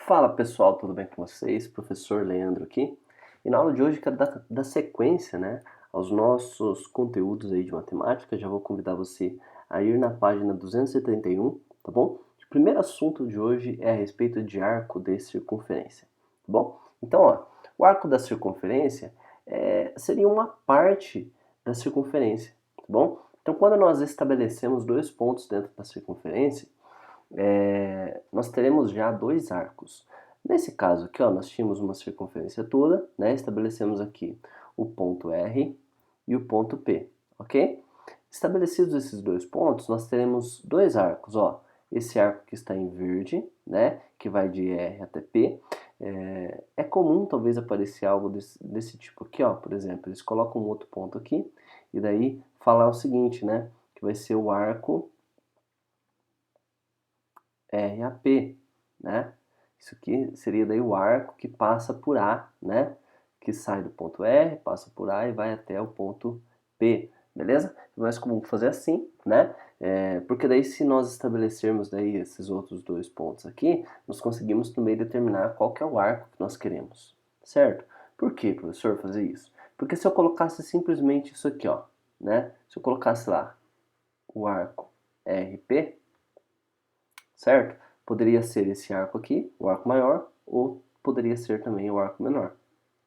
Fala pessoal, tudo bem com vocês? Professor Leandro aqui. E na aula de hoje quero dar sequência, aos nossos conteúdos aí de matemática. Já vou convidar você a ir na página 231, tá bom? O primeiro assunto de hoje é a respeito de arco de circunferência, tá bom? Então, o arco da circunferência seria uma parte da circunferência, tá bom? Então, quando nós estabelecemos dois pontos dentro da circunferência, nós teremos já dois arcos. Nesse caso aqui, nós tínhamos uma circunferência toda, estabelecemos aqui o ponto R e o ponto P, ok? Estabelecidos esses dois pontos, nós teremos dois arcos, esse arco que está em verde, que vai de R até P. É comum talvez aparecer algo desse tipo aqui, por exemplo, eles colocam um outro ponto aqui e daí falar o seguinte, que vai ser o arco RAP, Isso aqui seria daí o arco que passa por A, Que sai do ponto R, passa por A e vai até o ponto P, beleza? É mais comum fazer assim, porque daí se nós estabelecermos daí esses outros dois pontos aqui, nós conseguimos também determinar qual que é o arco que nós queremos, certo? Por que, professor, fazer isso? Porque se eu colocasse simplesmente isso aqui, Se eu colocasse lá o arco RP, certo? Poderia ser esse arco aqui, o arco maior, ou poderia ser também o arco menor,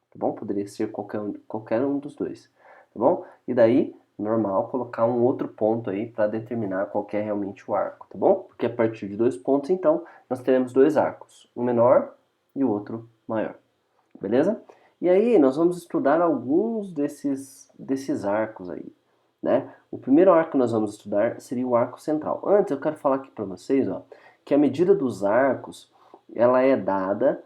tá bom? Poderia ser qualquer um dos dois, tá bom? E daí, normal, colocar um outro ponto aí para determinar qual é realmente o arco, tá bom? Porque a partir de dois pontos, então, nós teremos dois arcos, um menor e o outro maior, beleza? E aí, nós vamos estudar alguns desses arcos aí, O primeiro arco que nós vamos estudar seria o arco central. Antes, eu quero falar aqui para vocês, que a medida dos arcos, ela é dada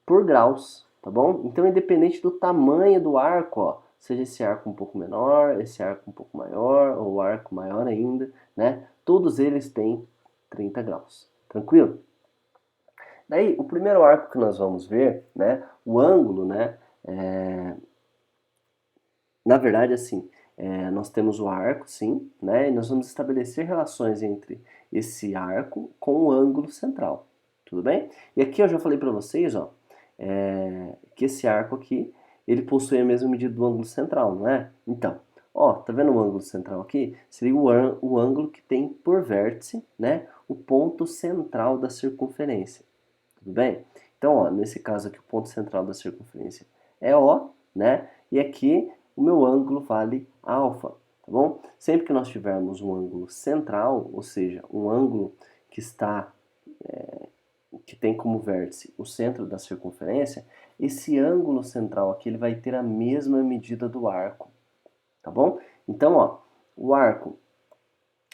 por graus, tá bom? Então, independente do tamanho do arco, seja esse arco um pouco menor, esse arco um pouco maior, ou o arco maior ainda, Todos eles têm 30 graus, tranquilo? Daí, o primeiro arco que nós vamos ver, o ângulo, na verdade, assim, nós temos o arco, sim, e nós vamos estabelecer relações entre esse arco com o ângulo central, tudo bem? E aqui eu já falei para vocês, que esse arco aqui, ele possui a mesma medida do ângulo central, não é? Então, tá vendo o ângulo central aqui? Seria o ângulo que tem por vértice, o ponto central da circunferência, tudo bem? Então, nesse caso aqui, o ponto central da circunferência é O, E aqui o meu ângulo vale alfa, tá bom? Sempre que nós tivermos um ângulo central, ou seja, um ângulo que está que tem como vértice o centro da circunferência, esse ângulo central aqui ele vai ter a mesma medida do arco, tá bom? Então, o arco,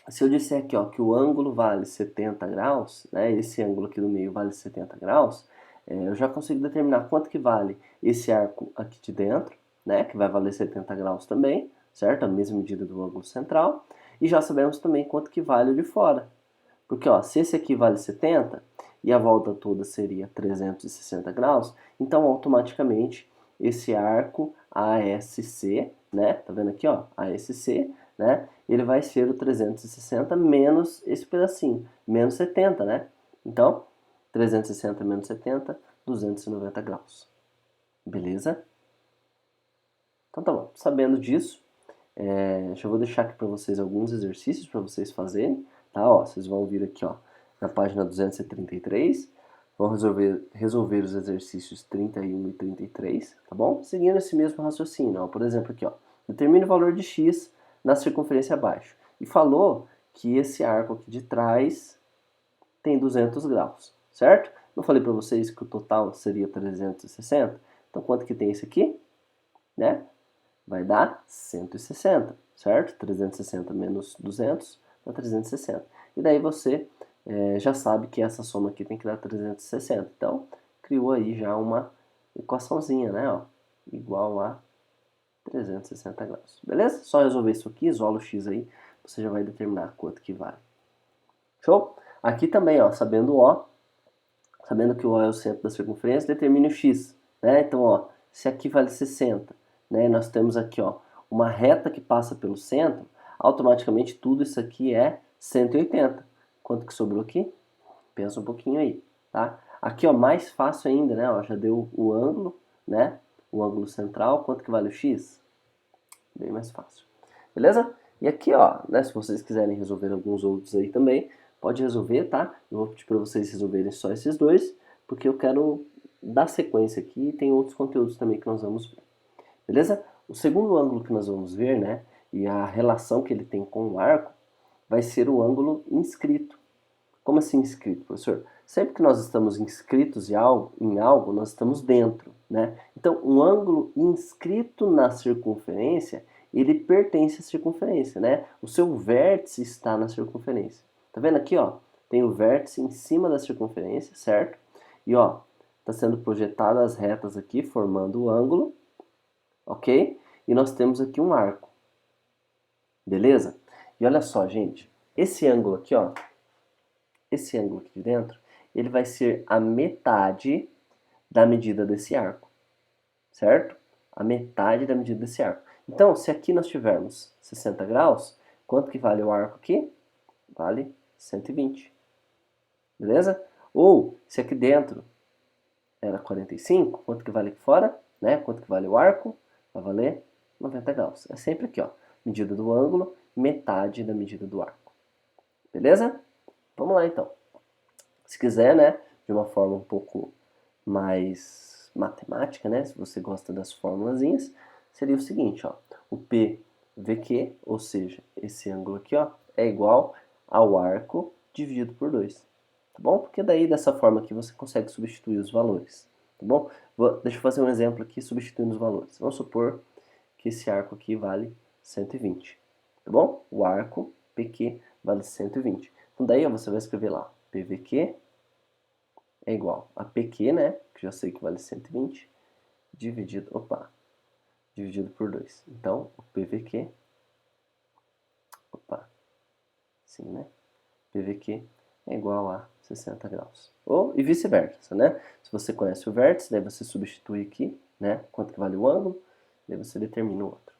se eu disser aqui, que o ângulo vale 70 graus, esse ângulo aqui do meio vale 70 graus, eu já consigo determinar quanto que vale esse arco aqui de dentro, que vai valer 70 graus também, certo? A mesma medida do ângulo central. E já sabemos também quanto que vale o de fora. Porque, se esse aqui vale 70 e a volta toda seria 360 graus, então automaticamente esse arco ASC, Tá vendo aqui, ASC, Ele vai ser o 360 menos esse pedacinho, menos 70, Então, 360 menos 70, 290 graus. Beleza? Então tá bom. Sabendo disso, já vou deixar aqui para vocês alguns exercícios para vocês fazerem, tá? Vocês vão vir aqui, na página 233, vão resolver os exercícios 31 e 33, tá bom? Seguindo esse mesmo raciocínio, por exemplo aqui, determine o valor de x na circunferência abaixo. E falou que esse arco aqui de trás tem 200 graus, certo? Não falei para vocês que o total seria 360? Então, quanto que tem esse aqui? Vai dar 160, certo? 360 menos 200 dá 360. E daí você já sabe que essa soma aqui tem que dar 360. Então, criou aí já uma equaçãozinha, Igual a 360 graus. Beleza? Só resolver isso aqui, isola o x aí, você já vai determinar quanto que vale. Show? Aqui também, sabendo que o O é o centro da circunferência, determine o x, Então, se aqui vale 60, nós temos aqui, uma reta que passa pelo centro, automaticamente tudo isso aqui é 180. Quanto que sobrou aqui? Pensa um pouquinho aí. tá? Aqui, ó, mais fácil ainda, né? Ó, já deu o ângulo, né? O ângulo central, quanto que vale o x? Bem mais fácil. Beleza? E aqui, ó, né, se vocês quiserem resolver alguns outros aí também, pode resolver, tá? Eu vou pedir para vocês resolverem só esses dois, porque eu quero dar sequência aqui e tem outros conteúdos também que nós vamos ver. Beleza? O segundo ângulo que nós vamos ver, né, e a relação que ele tem com o arco, vai ser o ângulo inscrito. Como assim inscrito, professor? Sempre que nós estamos inscritos em algo, nós estamos dentro, né? Então, um ângulo inscrito na circunferência, ele pertence à circunferência, né? O seu vértice está na circunferência. Tá vendo aqui, ó? Tem o vértice em cima da circunferência, certo? E, ó, está sendo projetadas as retas aqui, formando o ângulo, ok? E nós temos aqui um arco, beleza? E olha só, gente, esse ângulo aqui, ó, esse ângulo aqui de dentro, ele vai ser a metade da medida desse arco, certo? A metade da medida desse arco. Então, se aqui nós tivermos 60 graus, quanto que vale o arco aqui? Vale 120, beleza? Ou, se aqui dentro era 45, quanto que vale aqui fora? Né? Quanto que vale o arco? Vai valer 90 graus. É sempre aqui, ó, medida do ângulo, metade da medida do arco. Beleza? Vamos lá, então. Se quiser, né, de uma forma um pouco mais matemática, né, se você gosta das formulazinhas, seria o seguinte, ó, o PVQ, ou seja, esse ângulo aqui, ó, é igual ao arco dividido por 2, tá bom? Porque daí, dessa forma aqui, você consegue substituir os valores, tá bom? Deixa eu fazer um exemplo aqui, substituindo os valores. Vamos supor que esse arco aqui vale 120, tá bom? O arco PQ vale 120. Então daí, ó, você vai escrever lá, PVQ é igual a PQ, né, que já sei que vale 120, dividido por 2. Então, o PVQ, sim, né, PVQ é igual a 60 graus. Ou, e vice-versa, né? Se você conhece o vértice, daí você substitui aqui, né, quanto que vale o ângulo, daí você determina o outro.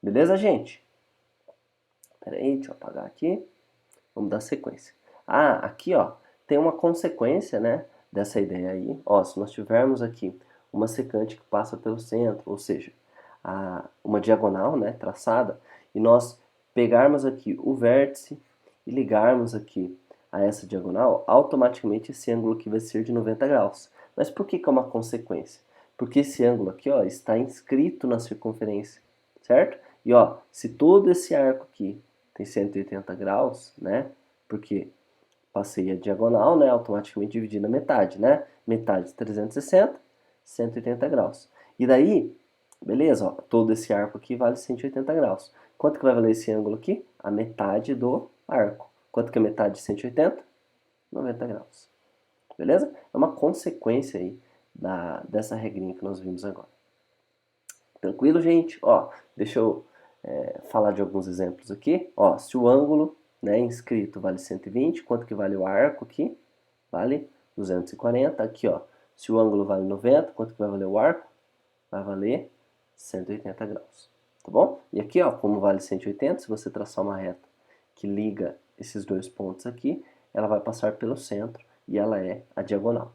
Beleza, gente? Pera aí, deixa eu apagar aqui. Vamos dar sequência. Ah, aqui, ó, tem uma consequência, né, dessa ideia aí. Ó, se nós tivermos aqui uma secante que passa pelo centro, ou seja, uma diagonal, né, traçada, e nós pegarmos aqui o vértice e ligarmos aqui a essa diagonal, automaticamente esse ângulo aqui vai ser de 90 graus. Mas por que que é uma consequência? Porque esse ângulo aqui, ó, está inscrito na circunferência, certo? E ó, se todo esse arco aqui tem 180 graus, né? Porque passei a diagonal, né? Automaticamente dividi na metade, né? Metade de 360, 180 graus. E daí, beleza, ó, todo esse arco aqui vale 180 graus. Quanto que vai valer esse ângulo aqui? A metade do arco. Quanto que é metade de 180? 90 graus. Beleza? É uma consequência aí dessa regrinha que nós vimos agora. Tranquilo, gente? Ó, deixa eu falar de alguns exemplos aqui. Ó, se o ângulo, né, inscrito vale 120, quanto que vale o arco aqui? Vale 240. Aqui, ó, se o ângulo vale 90, quanto que vai valer o arco? Vai valer 180 graus, tá bom? E aqui, ó, como vale 180, se você traçar uma reta que liga esses dois pontos aqui, ela vai passar pelo centro e ela é a diagonal.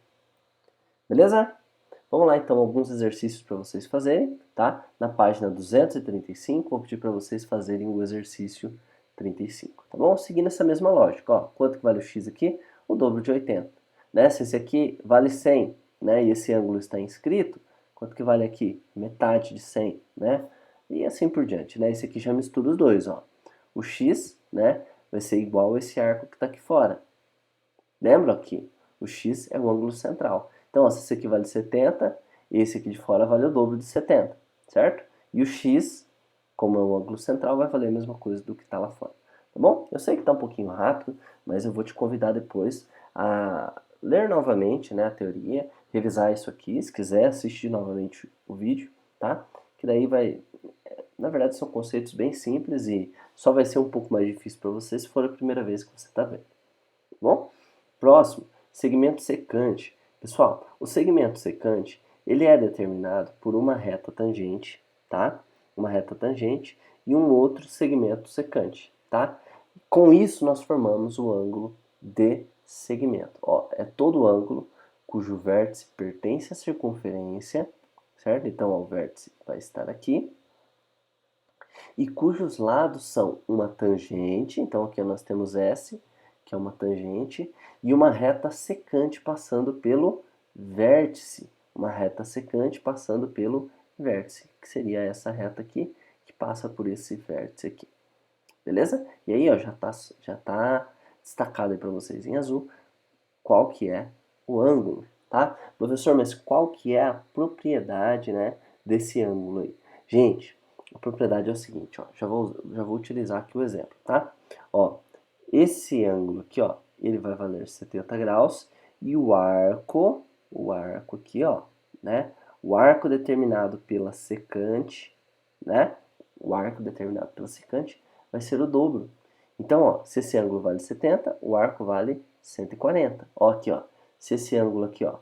Beleza? Vamos lá, então, alguns exercícios para vocês fazerem, tá? Na página 235, vou pedir para vocês fazerem o exercício 35, tá bom? Seguindo essa mesma lógica, ó, quanto que vale o x aqui? O dobro de 80, né? Se esse aqui vale 100, né, e esse ângulo está inscrito, quanto que vale aqui? Metade de 100, né? E assim por diante, né? Esse aqui já mistura os dois, ó. O x, né, vai ser igual a esse arco que está aqui fora. Lembra aqui? O x é o ângulo central. Então, ó, se esse aqui vale 70, esse aqui de fora vale o dobro de 70, certo? E o x, como é o ângulo central, vai valer a mesma coisa do que está lá fora. Tá bom? Eu sei que está um pouquinho rápido, mas eu vou te convidar depois a ler novamente, né, a teoria, revisar isso aqui. Se quiser, assistir novamente o vídeo, tá? Que daí vai... Na verdade, são conceitos bem simples e só vai ser um pouco mais difícil para você se for a primeira vez que você está vendo. Tá bom? Próximo, segmento secante. Pessoal, o segmento secante, ele é determinado por uma reta tangente, tá? Uma reta tangente e um outro segmento secante, tá? Com isso, nós formamos o ângulo de segmento. Ó, é todo ângulo cujo vértice pertence à circunferência, certo? Então, ó, o vértice vai estar aqui. E cujos lados são uma tangente, então aqui nós temos S, que é uma tangente, e uma reta secante passando pelo vértice. Uma reta secante passando pelo vértice, que seria essa reta aqui, que passa por esse vértice aqui. Beleza? E aí, ó, já tá destacado aí para vocês em azul qual que é o ângulo, tá? Professor, mas qual que é a propriedade, né, desse ângulo aí? Gente, a propriedade é o seguinte, ó, já vou utilizar aqui o exemplo, tá? Ó, esse ângulo aqui, ó, ele vai valer 70 graus e o arco aqui, ó, né? O arco determinado pela secante, né? O arco determinado pela secante vai ser o dobro. Então, ó, se esse ângulo vale 70, o arco vale 140. Ó, aqui, ó, se esse ângulo aqui, ó,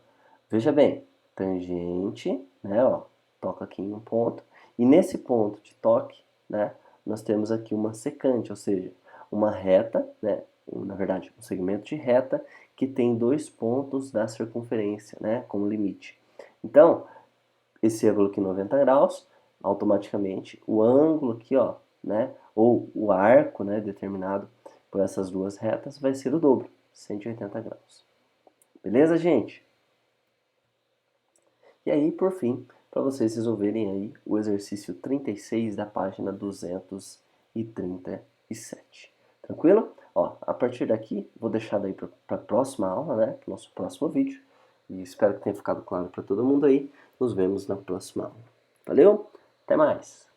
veja bem, tangente, né, ó, toca aqui em um ponto, e nesse ponto de toque, né, nós temos aqui uma secante, ou seja, uma reta, né, na verdade, um segmento de reta que tem 2 pontos da circunferência, né, como limite. Então, esse ângulo aqui 90 graus, automaticamente o ângulo aqui, ó, né, ou o arco, né, determinado por essas duas retas vai ser o dobro, 180 graus. Beleza, gente? E aí, por fim, para vocês resolverem aí o exercício 36 da página 237. Tranquilo? Ó, a partir daqui, vou deixar daí para a próxima aula, né, para o nosso próximo vídeo. E espero que tenha ficado claro para todo mundo aí. Nos vemos na próxima aula. Valeu? Até mais!